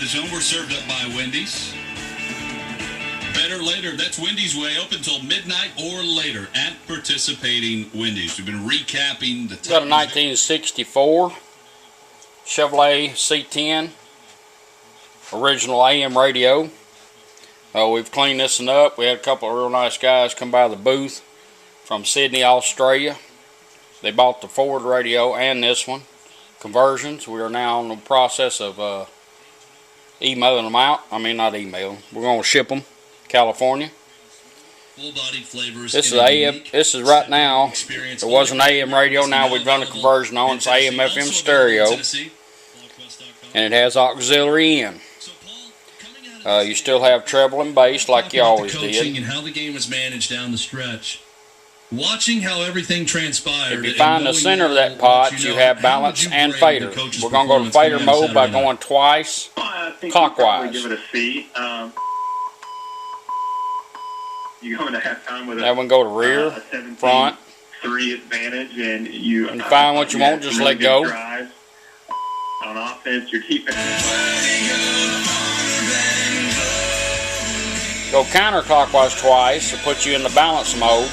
the zone. We're served up by Wendy's. Better later. That's Wendy's way. Open until midnight or later at participating Wendy's. We've been recapping the. Got a 1964 Chevy C-10 original AM radio. We've cleaned this one up. We had a couple of real nice guys come by the booth from Sydney, Australia. They bought the Ford radio and this one. Conversions. We are now in the process of emailing them out. I mean, not email. We're going to ship them. California. Full-bodied flavors. This is AM. This is right now. It was an AM radio. Now we've done a conversion on. It's AM FM stereo, and it has auxiliary in. You still have treble and bass like you always did. And how the game was managed down the stretch. Watching how everything transpired. If you find the center of that pot, you have balance and fader. We're going to go to fader mode by going twice clockwise. Give it a C. You're going to have time with that one go to rear, front. 3 advantage, and you. When you find what you want, just let go. On offense, you're keeping. Go counterclockwise twice to put you in the balance mode.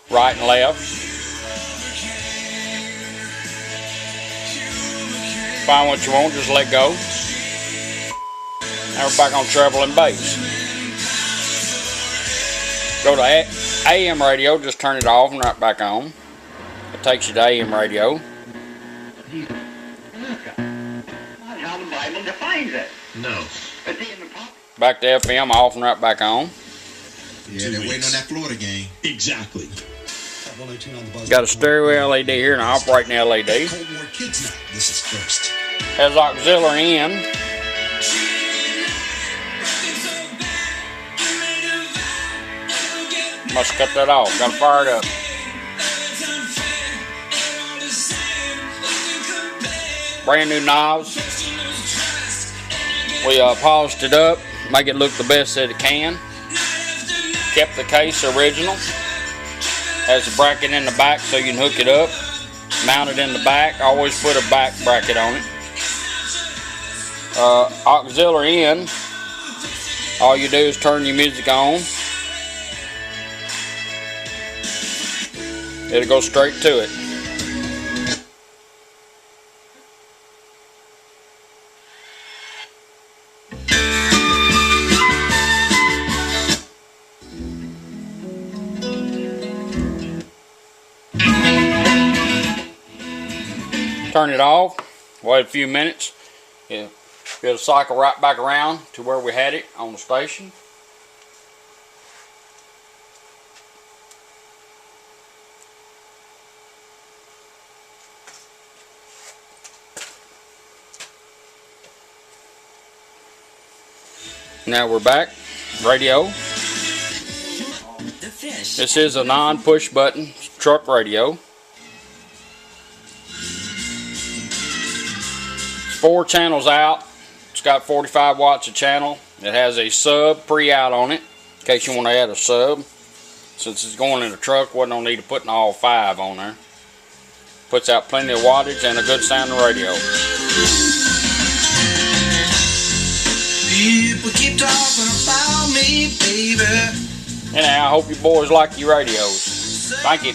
Right and left. Find what you want, just let go. Now we're back on treble and bass. Go to AM radio, just turn it off and right back on. It takes you to AM radio. How the Bible defines it. No. Back to FM, off and right back on. Yeah, they're waiting on that Florida game. Exactly. Got a stereo LED here and an operating LED. Cold War Kids Night. This is first. Has auxiliary in. Must cut that off. Got to fire it up. Brand new knobs. We polished it up, make it look the best that it can. Kept the case original. Has a bracket in the back so you can hook it up. Mount it in the back. Always put a back bracket on it. Auxiliary in. All you do is turn your music on. It'll go straight to it. Turn it off. Wait a few minutes. It'll cycle right back around to where we had it on the station. Now we're back. Radio. This is a non-push button truck radio. It's 4 channels out. It's got 45 watts a channel. It has a sub pre-out on it in case you want to add a sub. Since it's going in a truck, wasn't no need of putting all 5 on there. Puts out plenty of wattage and a good sounding radio. People keep talking about me, baby. Anyhow, I hope you boys like your radios. Thank you.